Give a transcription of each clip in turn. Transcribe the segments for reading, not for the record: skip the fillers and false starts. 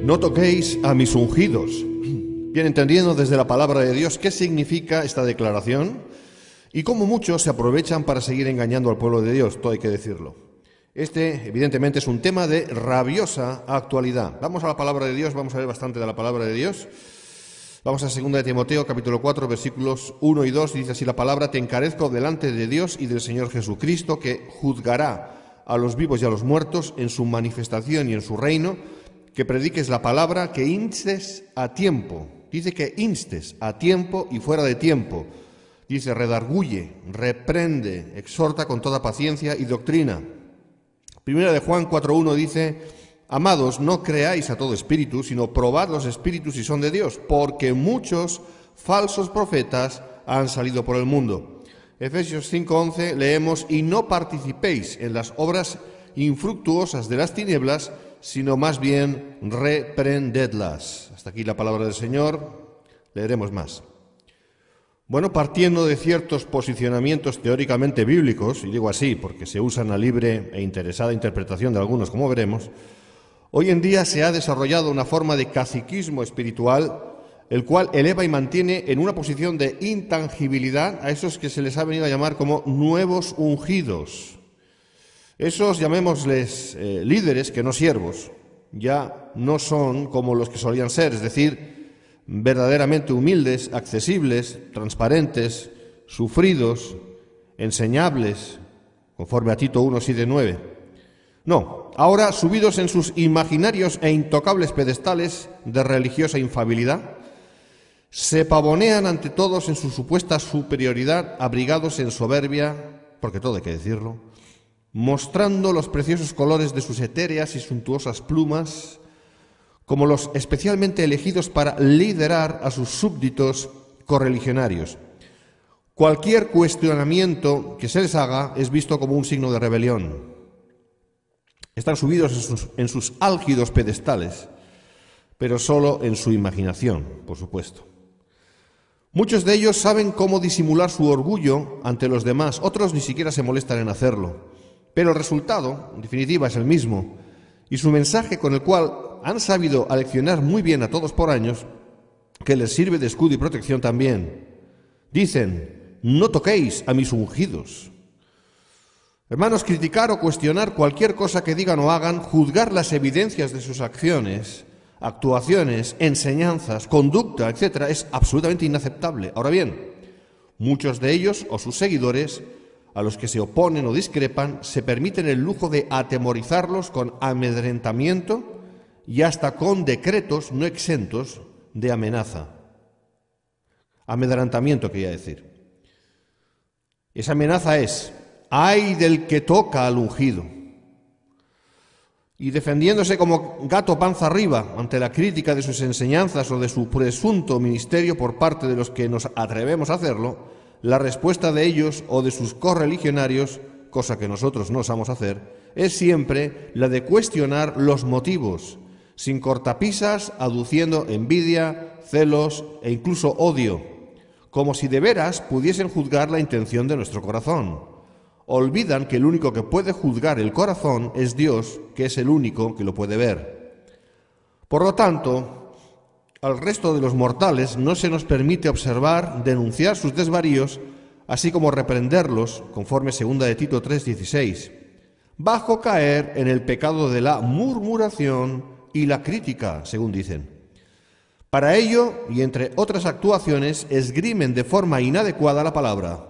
No toquéis a mis ungidos. Bien, entendiendo desde la palabra de Dios qué significa esta declaración y cómo muchos se aprovechan para seguir engañando al pueblo de Dios, todo hay que decirlo. Este, evidentemente, es un tema de rabiosa actualidad. Vamos a la palabra de Dios, vamos a ver bastante de la palabra de Dios. Vamos a 2 de Timoteo, capítulo 4, versículos 1 y 2. Dice así la palabra: te encarezco delante de Dios y del Señor Jesucristo, que juzgará a los vivos y a los muertos en su manifestación y en su reino, que prediques la palabra, que instes a tiempo. Dice que instes a tiempo y fuera de tiempo. Dice, redarguye, reprende, exhorta con toda paciencia y doctrina. Primera de Juan 4.1 dice: amados, no creáis a todo espíritu, sino probad los espíritus si son de Dios, porque muchos falsos profetas han salido por el mundo. Efesios 5.11 leemos: y no participéis en las obras infructuosas de las tinieblas, sino más bien reprendedlas. Hasta aquí la palabra del Señor. Leeremos más. Bueno, partiendo de ciertos posicionamientos teóricamente bíblicos, y digo así porque se usan a libre e interesada interpretación de algunos, como veremos, hoy en día se ha desarrollado una forma de caciquismo espiritual, el cual eleva y mantiene en una posición de intangibilidad a esos que se les ha venido a llamar como nuevos ungidos. Esos, llamémosles líderes, que no siervos, ya no son como los que solían ser, es decir, verdaderamente humildes, accesibles, transparentes, sufridos, enseñables, conforme a Tito 1, 7, 9. No, ahora subidos en sus imaginarios e intocables pedestales de religiosa infabilidad, se pavonean ante todos en su supuesta superioridad, abrigados en soberbia, porque todo hay que decirlo, mostrando los preciosos colores de sus etéreas y suntuosas plumas, como los especialmente elegidos para liderar a sus súbditos correligionarios. Cualquier cuestionamiento que se les haga es visto como un signo de rebelión. Están subidos en sus álgidos pedestales, pero solo en su imaginación, por supuesto. Muchos de ellos saben cómo disimular su orgullo ante los demás, otros ni siquiera se molestan en hacerlo. Pero el resultado, en definitiva, es el mismo, y su mensaje, con el cual han sabido aleccionar muy bien a todos por años, que les sirve de escudo y protección también. Dicen: no toquéis a mis ungidos. Hermanos, criticar o cuestionar cualquier cosa que digan o hagan, juzgar las evidencias de sus acciones, actuaciones, enseñanzas, conducta, etc., es absolutamente inaceptable. Ahora bien, muchos de ellos o sus seguidores, a los que se oponen o discrepan, se permiten el lujo de atemorizarlos con amedrentamiento y hasta con decretos no exentos de amenaza. Amedrentamiento quería decir. Esa amenaza es: ¡ay del que toca al ungido! Y defendiéndose como gato panza arriba ante la crítica de sus enseñanzas o de su presunto ministerio por parte de los que nos atrevemos a hacerlo, la respuesta de ellos o de sus correligionarios, cosa que nosotros no osamos hacer, es siempre la de cuestionar los motivos, sin cortapisas, aduciendo envidia, celos e incluso odio, como si de veras pudiesen juzgar la intención de nuestro corazón. Olvidan que el único que puede juzgar el corazón es Dios, que es el único que lo puede ver. Por lo tanto, al resto de los mortales no se nos permite observar, denunciar sus desvaríos, así como reprenderlos, conforme 2 de Tito 3:16, bajo caer en el pecado de la murmuración y la crítica, según dicen. Para ello, y entre otras actuaciones, esgrimen de forma inadecuada la palabra,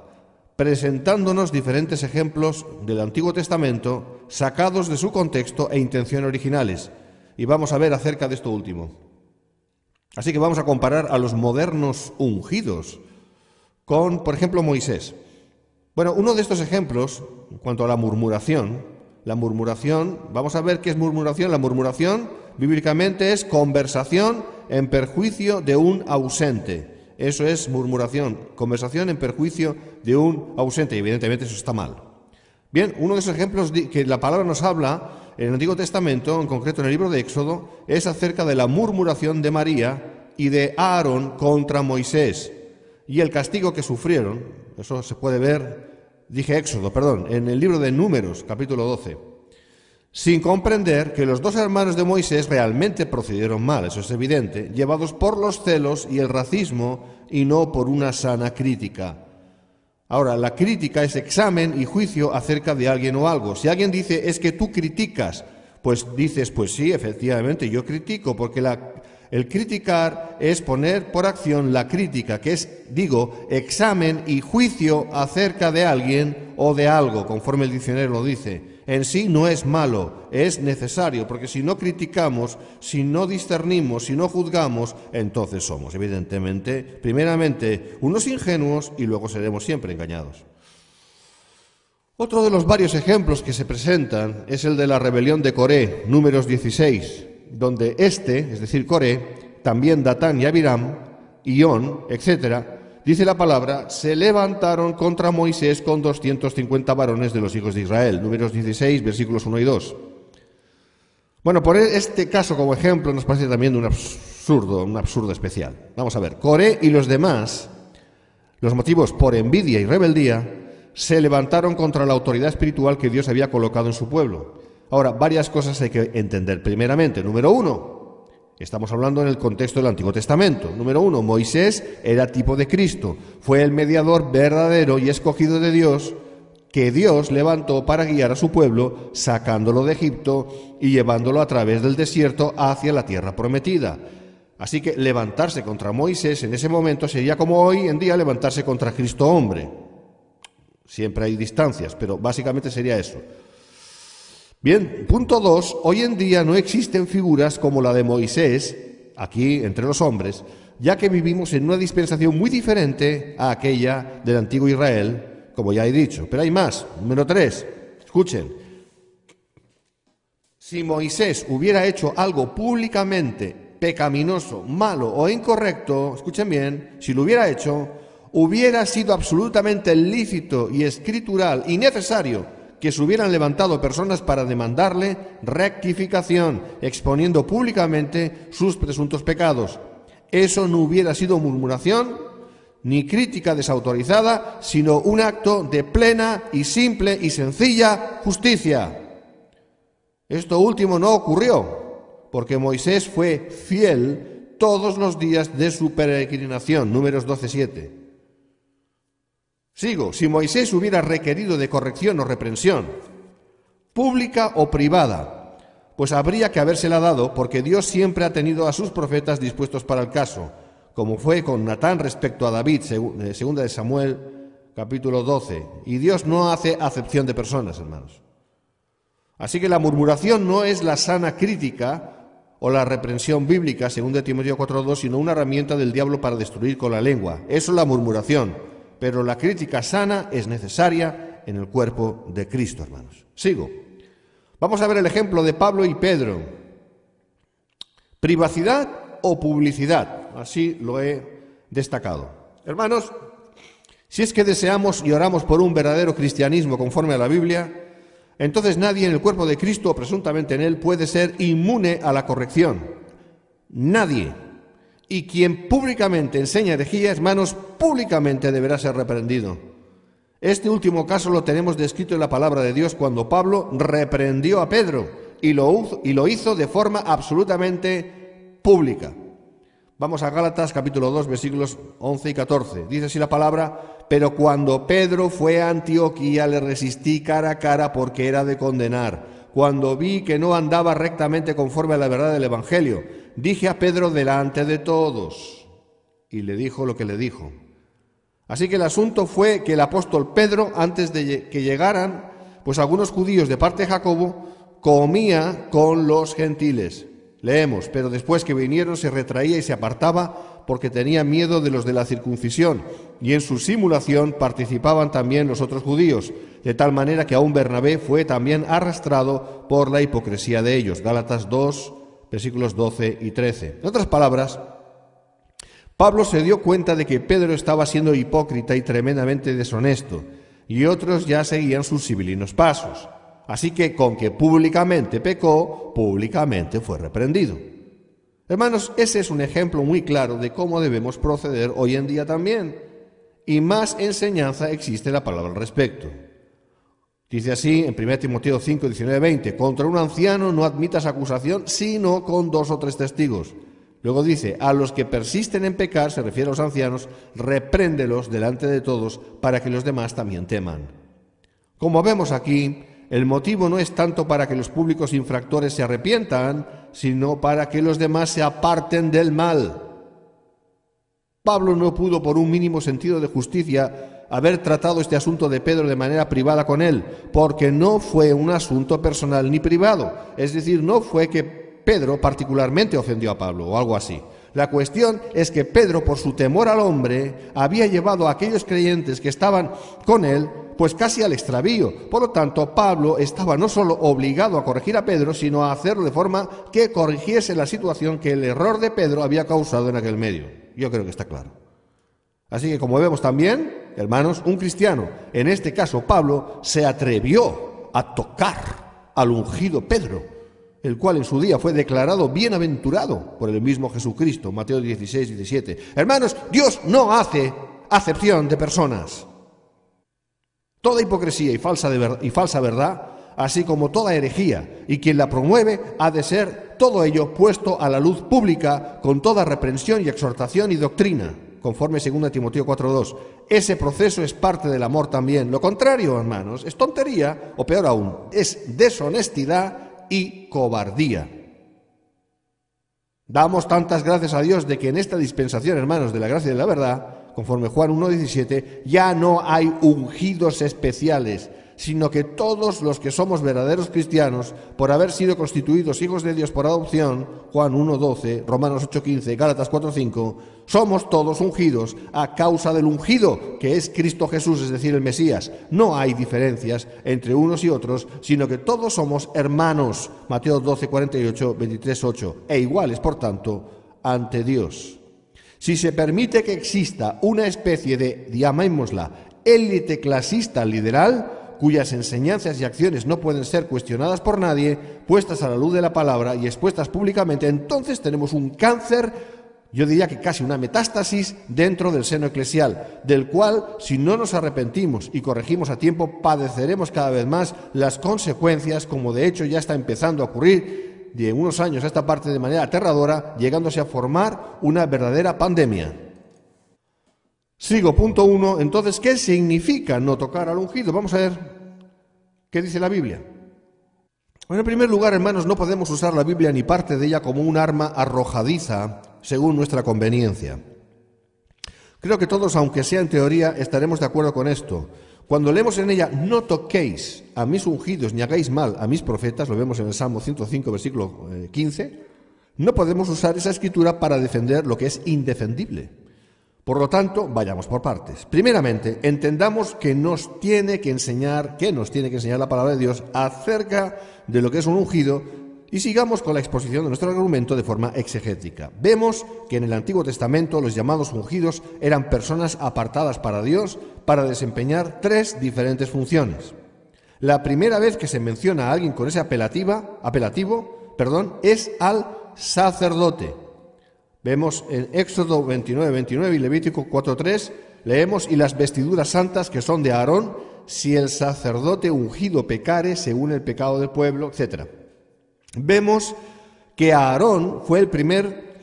presentándonos diferentes ejemplos del Antiguo Testamento sacados de su contexto e intención originales. Y vamos a ver acerca de esto último. Así que vamos a comparar a los modernos ungidos con, por ejemplo, Moisés. Bueno, uno de estos ejemplos, en cuanto a la murmuración, vamos a ver qué es murmuración. La murmuración, bíblicamente, es conversación en perjuicio de un ausente. Eso es murmuración, conversación en perjuicio de un ausente, y evidentemente eso está mal. Bien, uno de esos ejemplos que la palabra nos habla en el Antiguo Testamento, en concreto en el libro de Éxodo, es acerca de la murmuración de María y de Aarón contra Moisés y el castigo que sufrieron. Eso se puede ver, en el libro de Números, capítulo 12. sin comprender que los dos hermanos de Moisés realmente procedieron mal, eso es evidente, llevados por los celos y el racismo y no por una sana crítica. Ahora, la crítica es examen y juicio acerca de alguien o algo. Si alguien dice, es que tú criticas, pues dices, pues sí, efectivamente, yo critico, porque el criticar es poner por acción la crítica, que es, digo, examen y juicio acerca de alguien o de algo, conforme el diccionario lo dice. En sí no es malo, es necesario, porque si no criticamos, si no discernimos, si no juzgamos, entonces somos, evidentemente, primeramente, unos ingenuos y luego seremos siempre engañados. Otro de los varios ejemplos que se presentan es el de la rebelión de Coré, Números 16, donde es decir, Coré, también Datán y Abiram, Ión, etcétera, dice la palabra, se levantaron contra Moisés con 250 varones de los hijos de Israel. Números 16, versículos 1 y 2. Bueno, poner este caso como ejemplo nos parece también un absurdo especial. Vamos a ver, Coré y los demás, los motivos por envidia y rebeldía, se levantaron contra la autoridad espiritual que Dios había colocado en su pueblo. Ahora, varias cosas hay que entender. Primeramente, número 1, estamos hablando en el contexto del Antiguo Testamento. Número 1, Moisés era tipo de Cristo. Fue el mediador verdadero y escogido de Dios que Dios levantó para guiar a su pueblo, sacándolo de Egipto y llevándolo a través del desierto hacia la tierra prometida. Así que levantarse contra Moisés en ese momento sería como hoy en día levantarse contra Cristo hombre. Siempre hay distancias, pero básicamente sería eso. Bien, punto 2. Hoy en día no existen figuras como la de Moisés, aquí entre los hombres, ya que vivimos en una dispensación muy diferente a aquella del antiguo Israel, como ya he dicho. Pero hay más. Número 3. Escuchen. Si Moisés hubiera hecho algo públicamente pecaminoso, malo o incorrecto, escuchen bien, si lo hubiera hecho, hubiera sido absolutamente lícito y escritural y necesario que se hubieran levantado personas para demandarle rectificación, exponiendo públicamente sus presuntos pecados. Eso no hubiera sido murmuración ni crítica desautorizada, sino un acto de plena y simple y sencilla justicia. Esto último no ocurrió, porque Moisés fue fiel todos los días de su peregrinación. Números 12:7. Sigo, si Moisés hubiera requerido de corrección o reprensión, pública o privada, pues habría que habérsela dado, porque Dios siempre ha tenido a sus profetas dispuestos para el caso, como fue con Natán respecto a David, segunda de Samuel, capítulo 12. Y Dios no hace acepción de personas, hermanos. Así que la murmuración no es la sana crítica o la reprensión bíblica, según de Timoteo 4:2, sino una herramienta del diablo para destruir con la lengua. Eso es la murmuración. Pero la crítica sana es necesaria en el cuerpo de Cristo, hermanos. Sigo. Vamos a ver el ejemplo de Pablo y Pedro. Privacidad o publicidad, así lo he destacado. Hermanos, si es que deseamos y oramos por un verdadero cristianismo conforme a la Biblia, entonces nadie en el cuerpo de Cristo, o presuntamente en él, puede ser inmune a la corrección. Nadie. Y quien públicamente enseña herejía, hermanos, públicamente deberá ser reprendido. Este último caso lo tenemos descrito en la palabra de Dios cuando Pablo reprendió a Pedro y lo hizo de forma absolutamente pública. Vamos a Gálatas capítulo 2, versículos 11 y 14. Dice así la palabra: pero cuando Pedro fue a Antioquía le resistí cara a cara porque era de condenar. Cuando vi que no andaba rectamente conforme a la verdad del Evangelio, dije a Pedro delante de todos, y le dijo lo que le dijo. Así que el asunto fue que el apóstol Pedro, antes de que llegaran, pues algunos judíos de parte de Jacobo, comía con los gentiles. Leemos, pero después que vinieron se retraía y se apartaba porque tenía miedo de los de la circuncisión, y en su simulación participaban también los otros judíos, de tal manera que aún Bernabé fue también arrastrado por la hipocresía de ellos. Gálatas 2, versículos 12 y 13. En otras palabras, Pablo se dio cuenta de que Pedro estaba siendo hipócrita y tremendamente deshonesto, y otros ya seguían sus civilinos pasos. Así que con que públicamente pecó, públicamente fue reprendido. Hermanos, ese es un ejemplo muy claro de cómo debemos proceder hoy en día también. Y más enseñanza existe la palabra al respecto. Dice así en 1 Timoteo 5, 19, 20, contra un anciano no admitas acusación, sino con 2 o 3 testigos. Luego dice, a los que persisten en pecar, se refiere a los ancianos, repréndelos delante de todos para que los demás también teman. Como vemos aquí, el motivo no es tanto para que los públicos infractores se arrepientan, sino para que los demás se aparten del mal. Pablo no pudo, por un mínimo sentido de justicia, haber tratado este asunto de Pedro de manera privada con él, porque no fue un asunto personal ni privado. Es decir, no fue que Pedro particularmente ofendió a Pablo o algo así. La cuestión es que Pedro, por su temor al hombre, había llevado a aquellos creyentes que estaban con él pues casi al extravío. Por lo tanto, Pablo estaba no solo obligado a corregir a Pedro, sino a hacerlo de forma que corrigiese la situación que el error de Pedro había causado en aquel medio. Yo creo que está claro. Así que, como vemos también, hermanos, un cristiano, en este caso Pablo, se atrevió a tocar al ungido Pedro, el cual en su día fue declarado bienaventurado por el mismo Jesucristo, Mateo 16, 17. Hermanos, Dios no hace acepción de personas. Toda hipocresía y falsa verdad, así como toda herejía, y quien la promueve, ha de ser todo ello puesto a la luz pública con toda reprensión y exhortación y doctrina, conforme 2 Timoteo 4:2. Ese proceso es parte del amor también. Lo contrario, hermanos, es tontería, o peor aún, es deshonestidad y cobardía. Damos tantas gracias a Dios de que en esta dispensación, hermanos, de la gracia y de la verdad, conforme Juan 1:17, ya no hay ungidos especiales, sino que todos los que somos verdaderos cristianos, por haber sido constituidos hijos de Dios por adopción, Juan 1:12, Romanos 8:15, Gálatas 4:5, somos todos ungidos a causa del ungido, que es Cristo Jesús, es decir, el Mesías. No hay diferencias entre unos y otros, sino que todos somos hermanos, Mateo 12:48, 23:8, e iguales, por tanto, ante Dios. Si se permite que exista una especie de, llamémosla, élite clasista lideral, cuyas enseñanzas y acciones no pueden ser cuestionadas por nadie, puestas a la luz de la palabra y expuestas públicamente, entonces tenemos un cáncer, yo diría que casi una metástasis dentro del seno eclesial, del cual, si no nos arrepentimos y corregimos a tiempo, padeceremos cada vez más las consecuencias, como de hecho ya está empezando a ocurrir de unos años a esta parte de manera aterradora, llegándose a formar una verdadera pandemia. Sigo, punto 1. Entonces, ¿qué significa no tocar al ungido? Vamos a ver qué dice la Biblia. Bueno, en primer lugar, hermanos, no podemos usar la Biblia ni parte de ella como un arma arrojadiza según nuestra conveniencia. Creo que todos, aunque sea en teoría, estaremos de acuerdo con esto. Cuando leemos en ella, no toquéis a mis ungidos ni hagáis mal a mis profetas, lo vemos en el Salmo 105, versículo 15, no podemos usar esa escritura para defender lo que es indefendible. Por lo tanto, vayamos por partes. Primeramente, entendamos que nos tiene que enseñar la palabra de Dios acerca de lo que es un ungido y sigamos con la exposición de nuestro argumento de forma exegética. Vemos que en el Antiguo Testamento los llamados ungidos eran personas apartadas para Dios para desempeñar 3 diferentes funciones. La primera vez que se menciona a alguien con ese apelativo, es al sacerdote. Vemos en Éxodo 29:29 y Levítico 4:3, leemos, y las vestiduras santas que son de Aarón, si el sacerdote ungido pecare según el pecado del pueblo, etc. Vemos que Aarón fue el primer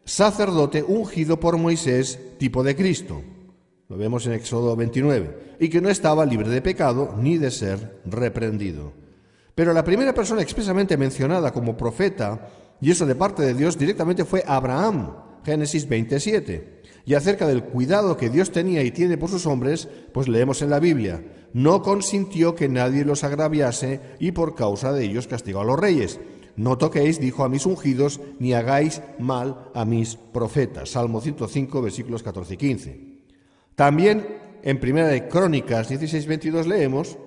sacerdote ungido por Moisés, tipo de Cristo. Lo vemos en Éxodo 29. Y que no estaba libre de pecado ni de ser reprendido. Pero la primera persona expresamente mencionada como profeta, y eso de parte de Dios, directamente fue Abraham, Génesis 27. Y acerca del cuidado que Dios tenía y tiene por sus hombres, pues leemos en la Biblia: no consintió que nadie los agraviase y por causa de ellos castigó a los reyes. No toquéis, dijo, a mis ungidos, ni hagáis mal a mis profetas. Salmo 105, versículos 14 y 15. También en Primera de Crónicas 16:22 leemos: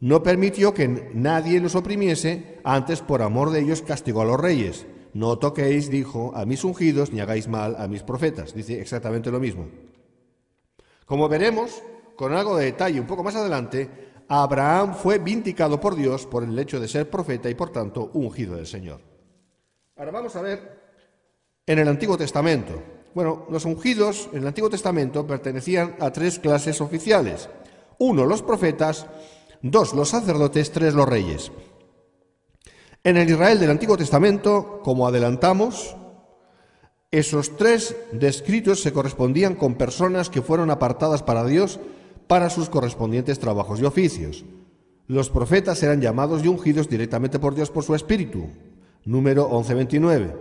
no permitió que nadie los oprimiese, antes por amor de ellos castigó a los reyes. No toquéis, dijo, a mis ungidos, ni hagáis mal a mis profetas. Dice exactamente lo mismo. Como veremos, con algo de detalle un poco más adelante, Abraham fue vindicado por Dios por el hecho de ser profeta y por tanto ungido del Señor. Ahora vamos a ver en el Antiguo Testamento. Bueno, los ungidos en el Antiguo Testamento pertenecían a 3 clases oficiales. 1, los profetas. 2 los sacerdotes, 3 los reyes. En el Israel del Antiguo Testamento, como adelantamos, esos 3 descritos se correspondían con personas que fueron apartadas para Dios para sus correspondientes trabajos y oficios. Los profetas eran llamados y ungidos directamente por Dios por su Espíritu. Número 11:29.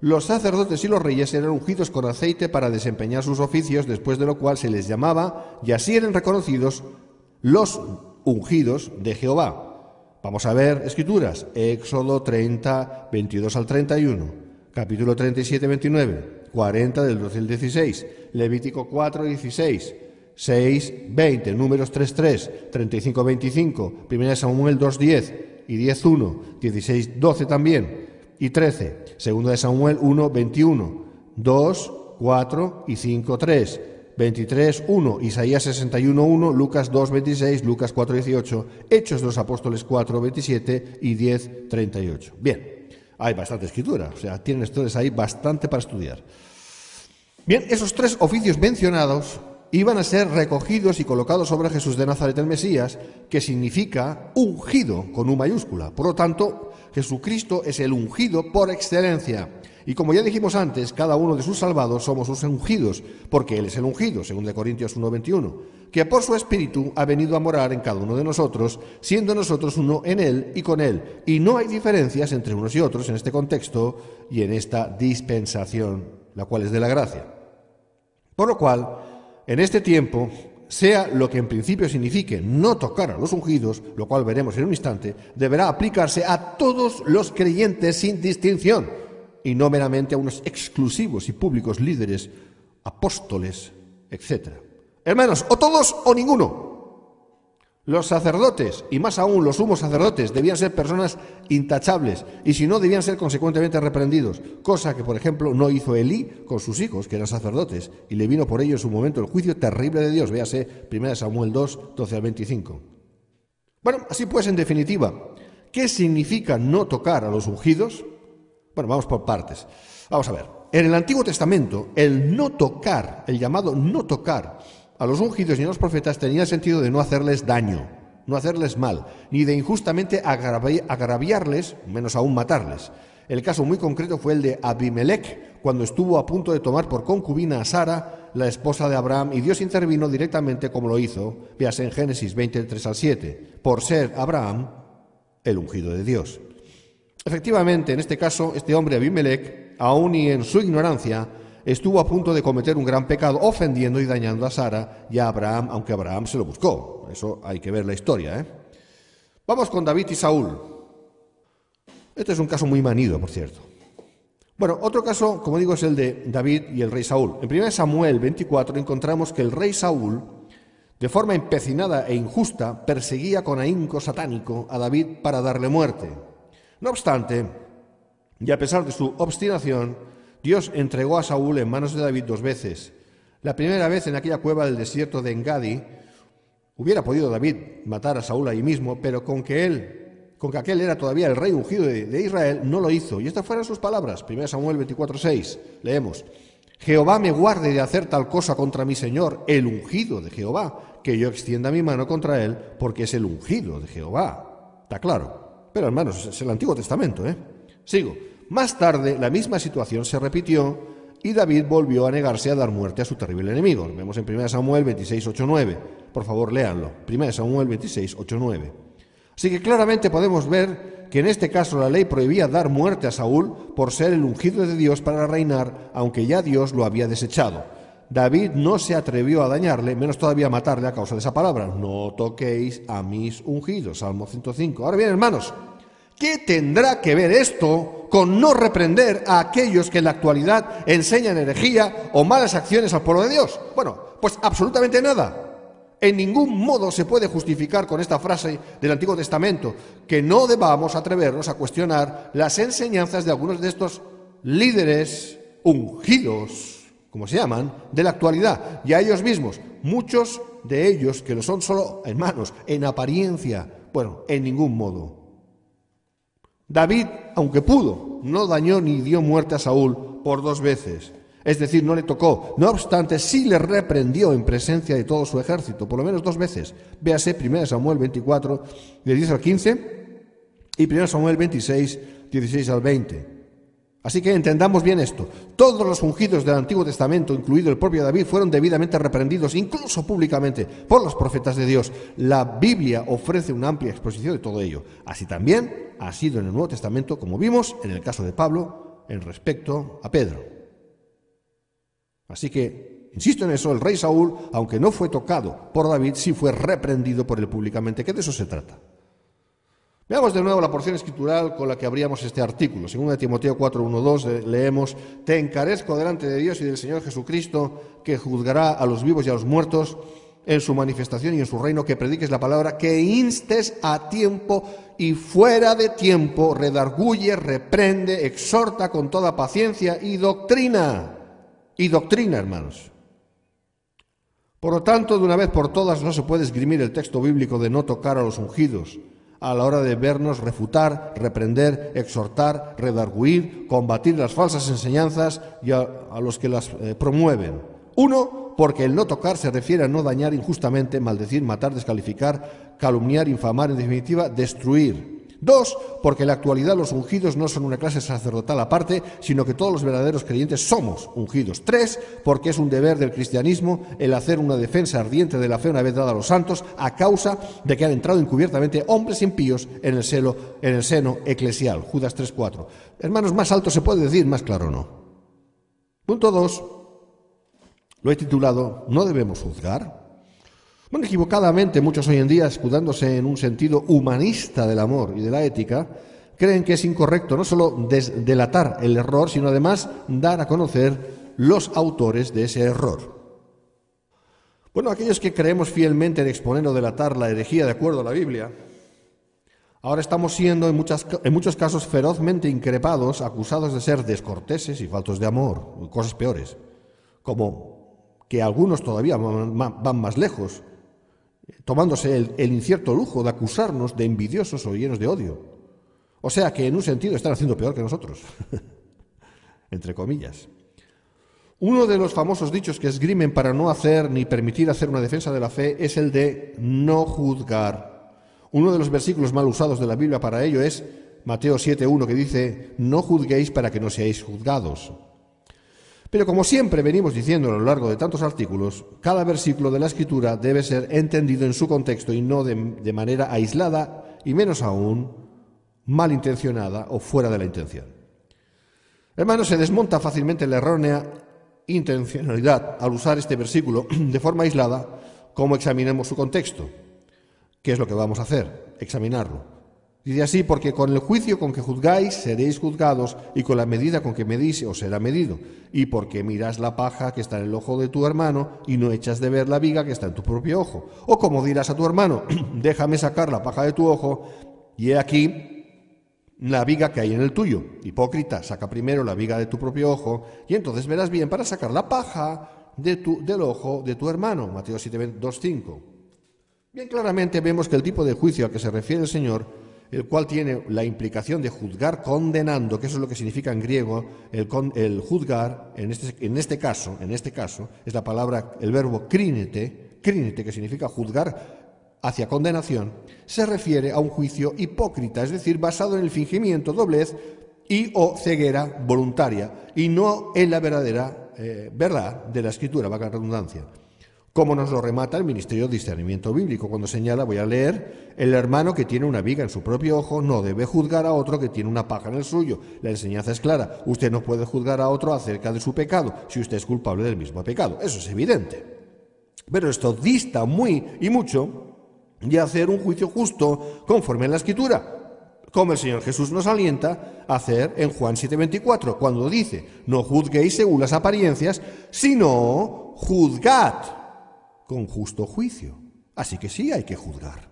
Los sacerdotes y los reyes eran ungidos con aceite para desempeñar sus oficios, después de lo cual se les llamaba, y así eran reconocidos, los ungidos de Jehová. Vamos a ver Escrituras. Éxodo 30, 22 al 31. Capítulo 37, 29. 40 del 12 al 16. Levítico 4, 16. 6, 20, Números 3, 3, 35, 25, 1 Samuel 2, 10 y 10, 1, 16, 12 también, y 13, 2 Samuel 1, 21, 2, 4 y 5, 3, 23, 1, Isaías 61, 1, Lucas 2, 26, Lucas 4, 18, Hechos de los Apóstoles 4, 27 y 10, 38. Bien, hay bastante escritura, o sea, tienen ustedes ahí bastante para estudiar. Bien, esos 3 oficios mencionados iban a ser recogidos y colocados sobre Jesús de Nazaret el Mesías, que significa ungido con U mayúscula. Por lo tanto, Jesucristo es el ungido por excelencia. Y como ya dijimos antes, cada uno de sus salvados somos sus ungidos, porque Él es el ungido, según de Corintios 1:21, que por su Espíritu ha venido a morar en cada uno de nosotros, siendo nosotros uno en Él y con Él. Y no hay diferencias entre unos y otros en este contexto y en esta dispensación, la cual es de la gracia. Por lo cual, en este tiempo, sea lo que en principio signifique no tocar a los ungidos, lo cual veremos en un instante, deberá aplicarse a todos los creyentes sin distinción, y no meramente a unos exclusivos y públicos líderes, apóstoles, etc. Hermanos, o todos o ninguno. Los sacerdotes, y más aún los sumos sacerdotes, debían ser personas intachables, y si no, debían ser consecuentemente reprendidos, cosa que, por ejemplo, no hizo Elí con sus hijos, que eran sacerdotes, y le vino por ello en su momento el juicio terrible de Dios. Véase 1 Samuel 2, 12 al 25. Bueno, así pues, en definitiva, ¿qué significa no tocar a los ungidos? Bueno, vamos por partes. Vamos a ver. En el Antiguo Testamento, el no tocar, el llamado no tocar a los ungidos y a los profetas tenía el sentido de no hacerles daño, no hacerles mal, ni de injustamente agraviarles, menos aún matarles. El caso muy concreto fue el de Abimelech, cuando estuvo a punto de tomar por concubina a Sara, la esposa de Abraham, y Dios intervino directamente como lo hizo, véase en Génesis 20, 3 al 7, por ser Abraham el ungido de Dios. Efectivamente, en este caso, este hombre Abimelech, aún y en su ignorancia, estuvo a punto de cometer un gran pecado, ofendiendo y dañando a Sara y a Abraham, aunque Abraham se lo buscó. Eso hay que ver la historia, ¿eh? Vamos con David y Saúl. Este es un caso muy manido, por cierto. Bueno, otro caso, como digo, es el de David y el rey Saúl. En 1 Samuel 24 encontramos que el rey Saúl, de forma empecinada e injusta, perseguía con ahínco satánico a David para darle muerte. No obstante, y a pesar de su obstinación, Dios entregó a Saúl en manos de David 2 veces. La primera vez en aquella cueva del desierto de Engadi. Hubiera podido David matar a Saúl ahí mismo, pero con que aquel era todavía el rey ungido de Israel, no lo hizo. Y estas fueron sus palabras. 1 Samuel 24:6. Leemos: Jehová me guarde de hacer tal cosa contra mi Señor, el ungido de Jehová, que yo extienda mi mano contra él, porque es el ungido de Jehová. Está claro. Pero hermanos, es el Antiguo Testamento, ¿eh? Sigo. Más tarde, la misma situación se repitió y David volvió a negarse a dar muerte a su terrible enemigo. Lo vemos en 1 Samuel 26, 8, 9. Por favor, léanlo. 1 Samuel 26, 8, 9. Así que claramente podemos ver que en este caso la ley prohibía dar muerte a Saúl por ser el ungido de Dios para reinar, aunque ya Dios lo había desechado. David no se atrevió a dañarle, menos todavía a matarle a causa de esa palabra. No toquéis a mis ungidos. Salmo 105. Ahora bien, hermanos, ¿qué tendrá que ver esto con no reprender a aquellos que en la actualidad enseñan herejía o malas acciones al pueblo de Dios? Bueno, pues absolutamente nada. En ningún modo se puede justificar con esta frase del Antiguo Testamento que no debamos atrevernos a cuestionar las enseñanzas de algunos de estos líderes ungidos, como se llaman, de la actualidad, y a ellos mismos, muchos de ellos que lo son solo hermanos, en apariencia. Bueno, en ningún modo. David, aunque pudo, no dañó ni dio muerte a Saúl por 2 veces. Es decir, no le tocó. No obstante, sí le reprendió en presencia de todo su ejército, por lo menos 2 veces. Véase 1 Samuel 24, de 10 al 15, y 1 Samuel 26, 16 al 20. Así que entendamos bien esto. Todos los ungidos del Antiguo Testamento, incluido el propio David, fueron debidamente reprendidos, incluso públicamente, por los profetas de Dios. La Biblia ofrece una amplia exposición de todo ello. Así también ha sido en el Nuevo Testamento, como vimos en el caso de Pablo, en respecto a Pedro. Así que, insisto en eso, el rey Saúl, aunque no fue tocado por David, sí fue reprendido por él públicamente, que de eso se trata. Veamos de nuevo la porción escritural con la que abríamos este artículo. Según Timoteo 4, 1, 2, leemos: «Te encarezco delante de Dios y del Señor Jesucristo, que juzgará a los vivos y a los muertos en su manifestación y en su reino, que prediques la palabra, que instes a tiempo y fuera de tiempo, redarguye, reprende, exhorta con toda paciencia y doctrina». Y doctrina, hermanos. Por lo tanto, de una vez por todas, no se puede esgrimir el texto bíblico de no tocar a los ungidos a la hora de vernos refutar, reprender, exhortar, redarguir, combatir las falsas enseñanzas y a los que las promueven. 1, porque el no tocar se refiere a no dañar injustamente, maldecir, matar, descalificar, calumniar, infamar, en definitiva, destruir. 2, porque en la actualidad los ungidos no son una clase sacerdotal aparte, sino que todos los verdaderos creyentes somos ungidos. 3, porque es un deber del cristianismo el hacer una defensa ardiente de la fe una vez dada a los santos, a causa de que han entrado encubiertamente hombres impíos en el seno eclesial. Judas 3:4. Hermanos, más alto se puede decir, más claro no. Punto 2, lo he titulado «¿No debemos juzgar?». Bueno, equivocadamente muchos hoy en día, escudándose en un sentido humanista del amor y de la ética, creen que es incorrecto no solo delatar el error, sino además dar a conocer los autores de ese error. Bueno, aquellos que creemos fielmente en exponer o delatar la herejía de acuerdo a la Biblia, ahora estamos siendo en muchos casos ferozmente increpados, acusados de ser descorteses y faltos de amor, cosas peores, como que algunos todavía van más lejos, tomándose el incierto lujo de acusarnos de envidiosos o llenos de odio. O sea que en un sentido están haciendo peor que nosotros, entre comillas. Uno de los famosos dichos que esgrimen para no hacer ni permitir hacer una defensa de la fe es el de no juzgar. Uno de los versículos mal usados de la Biblia para ello es Mateo 7:1, que dice: «No juzguéis para que no seáis juzgados». Pero como siempre venimos diciendo a lo largo de tantos artículos, cada versículo de la Escritura debe ser entendido en su contexto y no de manera aislada y menos aún malintencionada o fuera de la intención. Hermanos, se desmonta fácilmente la errónea intencionalidad al usar este versículo de forma aislada, como examinemos su contexto. ¿Qué es lo que vamos a hacer? Examinarlo. Dice así: «Porque con el juicio con que juzgáis seréis juzgados, y con la medida con que medís os será medido. Y porque miras la paja que está en el ojo de tu hermano, y no echas de ver la viga que está en tu propio ojo. O como dirás a tu hermano: déjame sacar la paja de tu ojo, y he aquí la viga que hay en el tuyo. Hipócrita, saca primero la viga de tu propio ojo, y entonces verás bien para sacar la paja del ojo de tu hermano». Mateo 7:2-5. Bien claramente vemos que el tipo de juicio al que se refiere el Señor, el cual tiene la implicación de juzgar condenando, que eso es lo que significa en griego el juzgar, en este caso, es la palabra, el verbo krínete, que significa juzgar hacia condenación, se refiere a un juicio hipócrita, es decir, basado en el fingimiento, doblez y o ceguera voluntaria, y no en la verdadera verdad de la Escritura, valga la redundancia. Como nos lo remata el Ministerio de Discernimiento Bíblico cuando señala, voy a leer: «El hermano que tiene una viga en su propio ojo no debe juzgar a otro que tiene una paja en el suyo». La enseñanza es clara: usted no puede juzgar a otro acerca de su pecado si usted es culpable del mismo pecado. Eso es evidente. Pero esto dista muy y mucho de hacer un juicio justo conforme a la Escritura, como el Señor Jesús nos alienta a hacer en Juan 7:24, cuando dice: «No juzguéis según las apariencias, sino juzgad con justo juicio». Así que sí hay que juzgar.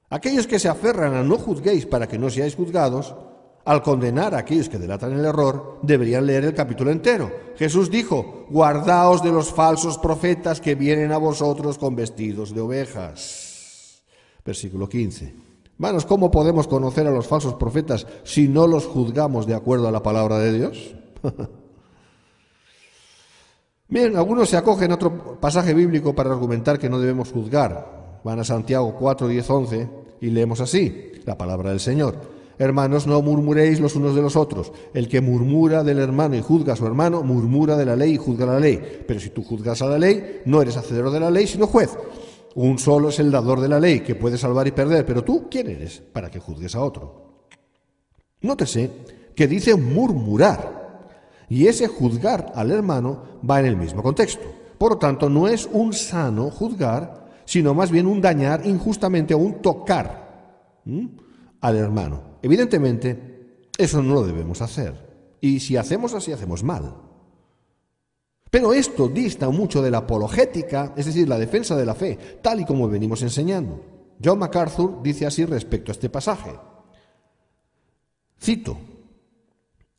Aquellos que se aferran a «no juzguéis para que no seáis juzgados», al condenar a aquellos que delatan el error, deberían leer el capítulo entero. Jesús dijo: «Guardaos de los falsos profetas que vienen a vosotros con vestidos de ovejas». Versículo 15. Hermanos, ¿cómo podemos conocer a los falsos profetas si no los juzgamos de acuerdo a la palabra de Dios? Bien, algunos se acogen a otro pasaje bíblico para argumentar que no debemos juzgar. Van a Santiago 4, 10, 11 y leemos así, la palabra del Señor. Hermanos, no murmuréis los unos de los otros. El que murmura del hermano y juzga a su hermano, murmura de la ley y juzga la ley. Pero si tú juzgas a la ley, no eres hacedor de la ley, sino juez. Un solo es el dador de la ley, que puede salvar y perder. Pero tú, ¿quién eres para que juzgues a otro? Nótese que dice murmurar. Y ese juzgar al hermano va en el mismo contexto. Por lo tanto, no es un sano juzgar, sino más bien un dañar injustamente o un tocar al hermano. Evidentemente, eso no lo debemos hacer. Y si hacemos así, hacemos mal. Pero esto dista mucho de la apologética, es decir, la defensa de la fe, tal y como venimos enseñando. John MacArthur dice así respecto a este pasaje. Cito.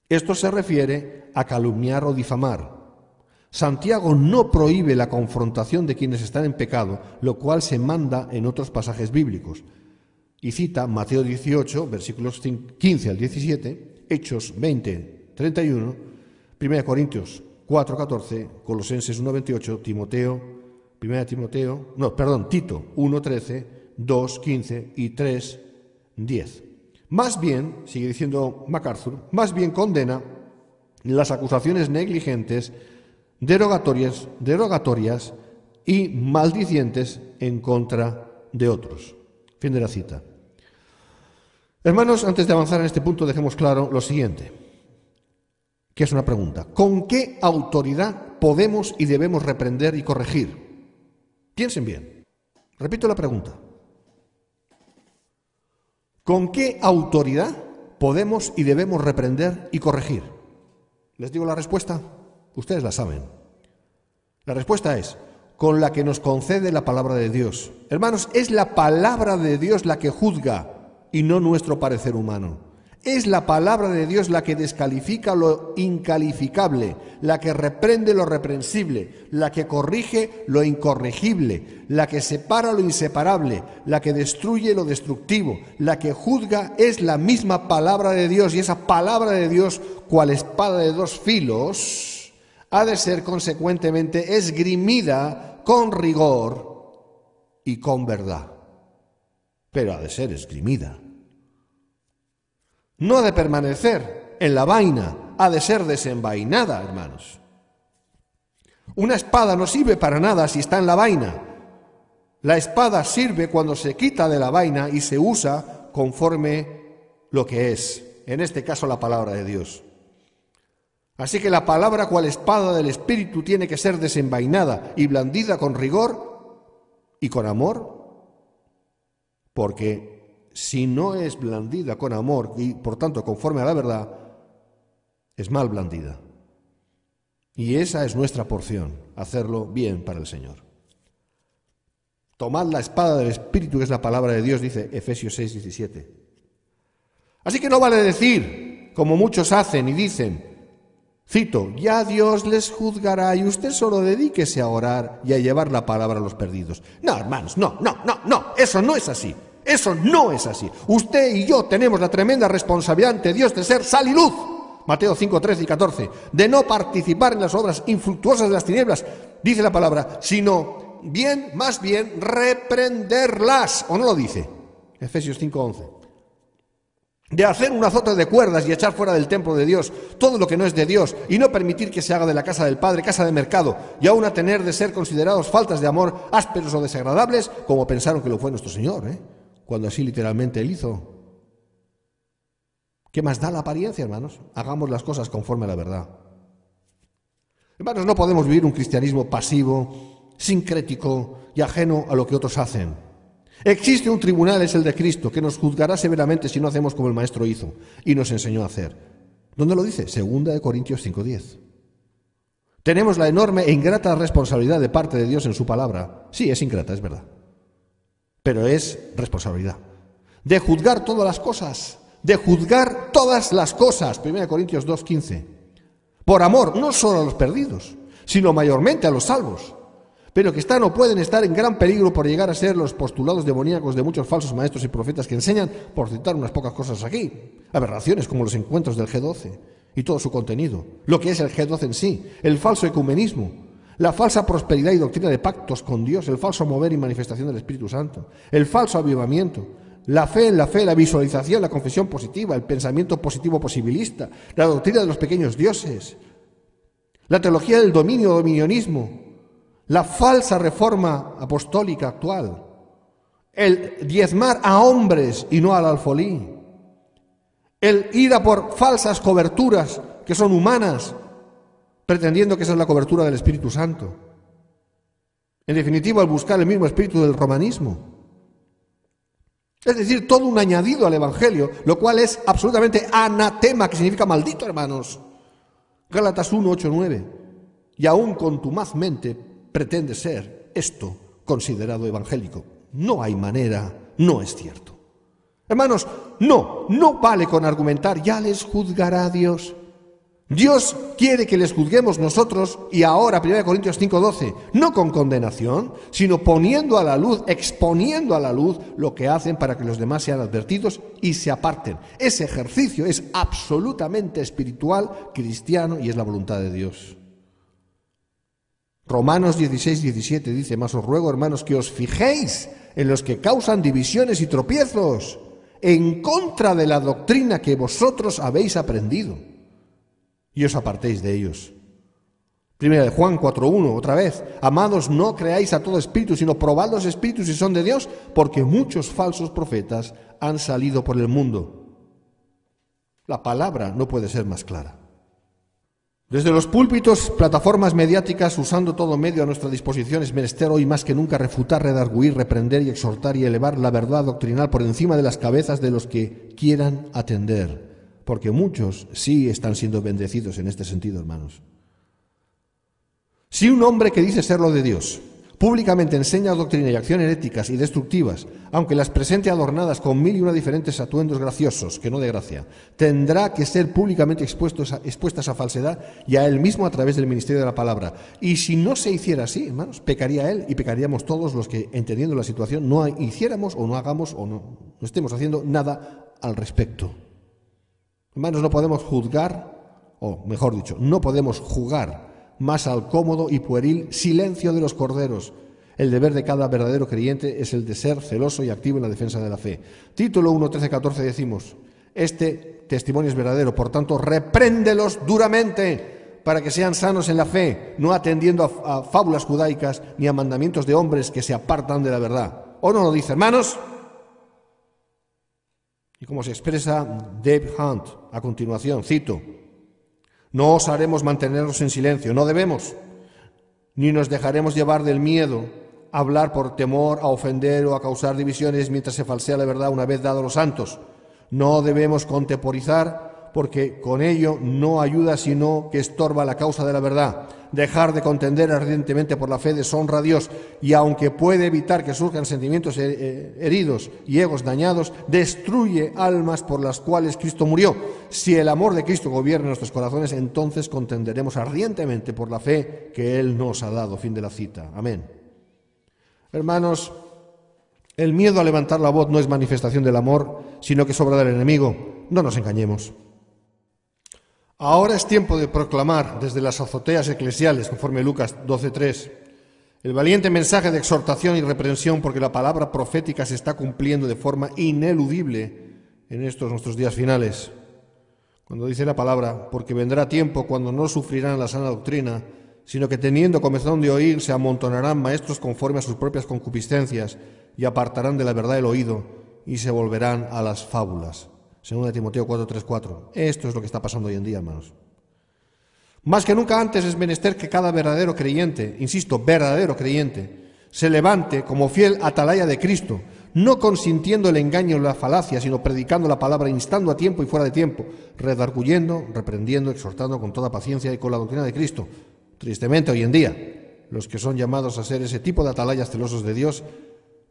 Esto se refiere a calumniar o difamar. Santiago no prohíbe la confrontación de quienes están en pecado, lo cual se manda en otros pasajes bíblicos. Y cita Mateo 18, versículos 15 al 17, Hechos 20, 31, 1 Corintios 4, 14, Colosenses 1, 28, Tito 1, 13, 2, 15 y 3, 10. Más bien, sigue diciendo MacArthur, más bien condena las acusaciones negligentes, derogatorias y maldicientes en contra de otros. Fin de la cita. Hermanos, antes de avanzar en este punto, dejemos claro lo siguiente, que es una pregunta. ¿Con qué autoridad podemos y debemos reprender y corregir? Piensen bien. Repito la pregunta. ¿Con qué autoridad podemos y debemos reprender y corregir? ¿Les digo la respuesta? Ustedes la saben. La respuesta es, con la que nos concede la palabra de Dios. Hermanos, es la palabra de Dios la que juzga y no nuestro parecer humano. Es la palabra de Dios la que descalifica lo incalificable, la que reprende lo reprensible, la que corrige lo incorregible, la que separa lo inseparable, la que destruye lo destructivo, la que juzga es la misma palabra de Dios, y esa palabra de Dios, cual espada de dos filos, ha de ser consecuentemente esgrimida con rigor y con verdad. Pero ha de ser esgrimida. No ha de permanecer en la vaina, ha de ser desenvainada, hermanos. Una espada no sirve para nada si está en la vaina. La espada sirve cuando se quita de la vaina y se usa conforme lo que es, en este caso la palabra de Dios. Así que la palabra cual espada del Espíritu tiene que ser desenvainada y blandida con rigor y con amor, porque si no es blandida con amor y, por tanto, conforme a la verdad, es mal blandida. Y esa es nuestra porción, hacerlo bien para el Señor. Tomad la espada del Espíritu, que es la palabra de Dios, dice Efesios 6, 17. Así que no vale decir, como muchos hacen y dicen, cito, ya Dios les juzgará y usted solo dedíquese a orar y a llevar la palabra a los perdidos. No, hermanos, no, eso no es así. Eso no es así. Usted y yo tenemos la tremenda responsabilidad ante Dios de ser sal y luz. Mateo 5, 13 y 14. De no participar en las obras infructuosas de las tinieblas, dice la palabra, sino bien, más bien, reprenderlas. ¿O no lo dice? Efesios 5, 11. De hacer un azote de cuerdas y echar fuera del templo de Dios todo lo que no es de Dios y no permitir que se haga de la casa del Padre casa de mercado y aún a tener de ser considerados faltas de amor ásperos o desagradables, como pensaron que lo fue nuestro Señor, cuando así literalmente Él hizo. ¿Qué más da la apariencia, hermanos? Hagamos las cosas conforme a la verdad. Hermanos, no podemos vivir un cristianismo pasivo, sincrético y ajeno a lo que otros hacen. Existe un tribunal, es el de Cristo, que nos juzgará severamente si no hacemos como el Maestro hizo y nos enseñó a hacer. ¿Dónde lo dice? 2 Corintios 5:10. Tenemos la enorme e ingrata responsabilidad de parte de Dios en su palabra. Sí, es ingrata, es verdad. Pero es responsabilidad. De juzgar todas las cosas. De juzgar todas las cosas. 1 Corintios 2:15. Por amor, no solo a los perdidos, sino mayormente a los salvos. Pero que están o pueden estar en gran peligro por llegar a ser los postulados demoníacos de muchos falsos maestros y profetas que enseñan, por citar unas pocas cosas aquí, aberraciones como los encuentros del G12 y todo su contenido, lo que es el G12 en sí, el falso ecumenismo, la falsa prosperidad y doctrina de pactos con Dios, el falso mover y manifestación del Espíritu Santo, el falso avivamiento, la fe en la fe, la visualización, la confesión positiva, el pensamiento positivo posibilista, la doctrina de los pequeños dioses, la teología del dominio o dominionismo, la falsa reforma apostólica actual, el diezmar a hombres y no al alfolí, el ir a por falsas coberturas que son humanas, pretendiendo que esa es la cobertura del Espíritu Santo. En definitiva, el buscar el mismo espíritu del romanismo. Es decir, todo un añadido al Evangelio, lo cual es absolutamente anatema, que significa maldito, hermanos. Gálatas 1, 8, 9. Y aún contumazmente pretende ser esto considerado evangélico. No hay manera, no es cierto. Hermanos, no vale con argumentar, ya les juzgará Dios. Dios quiere que les juzguemos nosotros, y ahora, 1 Corintios 5:12, no con condenación, sino poniendo a la luz, exponiendo a la luz lo que hacen para que los demás sean advertidos y se aparten. Ese ejercicio es absolutamente espiritual, cristiano, y es la voluntad de Dios. Romanos 16:17 dice: mas os ruego, hermanos, que os fijéis en los que causan divisiones y tropiezos, en contra de la doctrina que vosotros habéis aprendido, y os apartéis de ellos. Primera de Juan 4:1, otra vez: amados, no creáis a todo espíritu, sino probad los espíritus si son de Dios, porque muchos falsos profetas han salido por el mundo. La palabra no puede ser más clara. Desde los púlpitos, plataformas mediáticas, usando todo medio a nuestra disposición, es menester hoy más que nunca refutar, redarguir, reprender y exhortar y elevar la verdad doctrinal por encima de las cabezas de los que quieran atender, porque muchos sí están siendo bendecidos en este sentido, hermanos. Si un hombre que dice serlo de Dios públicamente enseña doctrina y acciones heréticas y destructivas, aunque las presente adornadas con 1001 diferentes atuendos graciosos, que no de gracia, tendrá que ser públicamente expuestas a falsedad y a él mismo a través del ministerio de la palabra. Y si no se hiciera así, hermanos, pecaría él y pecaríamos todos los que, entendiendo la situación, no hiciéramos o no hagamos o no estemos haciendo nada al respecto. Hermanos, no podemos juzgar, o mejor dicho, no podemos jugar más al cómodo y pueril silencio de los corderos. El deber de cada verdadero creyente es el de ser celoso y activo en la defensa de la fe. Título 1, 13, 14 decimos: este testimonio es verdadero, por tanto, repréndelos duramente para que sean sanos en la fe, no atendiendo a fábulas judaicas ni a mandamientos de hombres que se apartan de la verdad. ¿O no lo dice, hermanos? Y como se expresa Dave Hunt a continuación, cito: no osaremos mantenernos en silencio, no debemos, ni nos dejaremos llevar del miedo a hablar por temor a ofender o a causar divisiones mientras se falsea la verdad una vez dado a los santos. No debemos contemporizar, porque con ello no ayuda sino que estorba la causa de la verdad. Dejar de contender ardientemente por la fe deshonra a Dios, y aunque puede evitar que surjan sentimientos heridos y egos dañados, destruye almas por las cuales Cristo murió. Si el amor de Cristo gobierna nuestros corazones, entonces contenderemos ardientemente por la fe que Él nos ha dado. Fin de la cita. Amén. Hermanos, el miedo a levantar la voz no es manifestación del amor, sino que es obra del enemigo. No nos engañemos. Ahora es tiempo de proclamar desde las azoteas eclesiales, conforme Lucas 12:3, el valiente mensaje de exhortación y reprensión, porque la palabra profética se está cumpliendo de forma ineludible en estos nuestros días finales. Cuando dice la palabra: porque vendrá tiempo cuando no sufrirán la sana doctrina, sino que teniendo comezón de oír, se amontonarán maestros conforme a sus propias concupiscencias, y apartarán de la verdad el oído, y se volverán a las fábulas. 2 Timoteo 4:3-4. Esto es lo que está pasando hoy en día, hermanos. Más que nunca antes es menester que cada verdadero creyente, insisto, verdadero creyente, se levante como fiel atalaya de Cristo, no consintiendo el engaño o la falacia, sino predicando la palabra, instando a tiempo y fuera de tiempo, redarguyendo, reprendiendo, exhortando con toda paciencia y con la doctrina de Cristo. Tristemente, hoy en día, los que son llamados a ser ese tipo de atalayas celosos de Dios,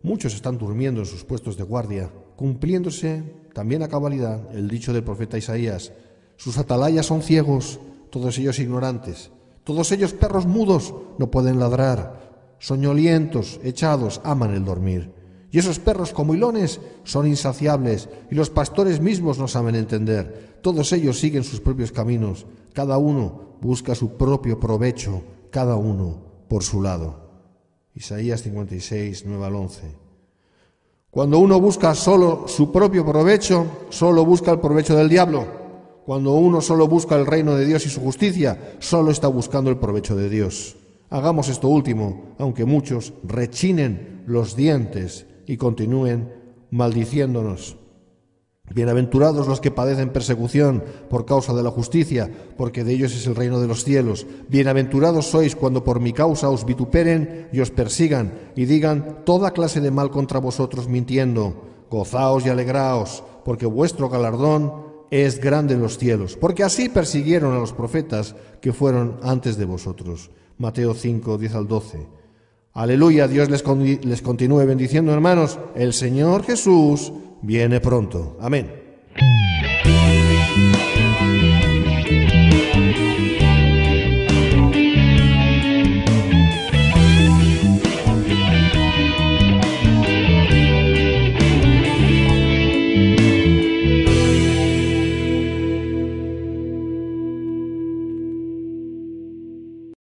muchos están durmiendo en sus puestos de guardia, cumpliéndose también a cabalidad el dicho del profeta Isaías: sus atalayas son ciegos, todos ellos ignorantes, todos ellos perros mudos, no pueden ladrar, soñolientos, echados, aman el dormir. Y esos perros como hilones son insaciables, y los pastores mismos no saben entender. Todos ellos siguen sus propios caminos, cada uno busca su propio provecho, cada uno por su lado. Isaías 56, 9 al 11. Cuando uno busca solo su propio provecho, solo busca el provecho del diablo. Cuando uno solo busca el reino de Dios y su justicia, solo está buscando el provecho de Dios. Hagamos esto último, aunque muchos rechinen los dientes y continúen maldiciéndonos. Bienaventurados los que padecen persecución por causa de la justicia, porque de ellos es el reino de los cielos. Bienaventurados sois cuando por mi causa os vituperen y os persigan y digan toda clase de mal contra vosotros mintiendo. Gozaos y alegraos, porque vuestro galardón es grande en los cielos, porque así persiguieron a los profetas que fueron antes de vosotros. Mateo 5, 10 al 12. Aleluya, Dios les continúe bendiciendo, hermanos. El Señor Jesús viene pronto. Amén.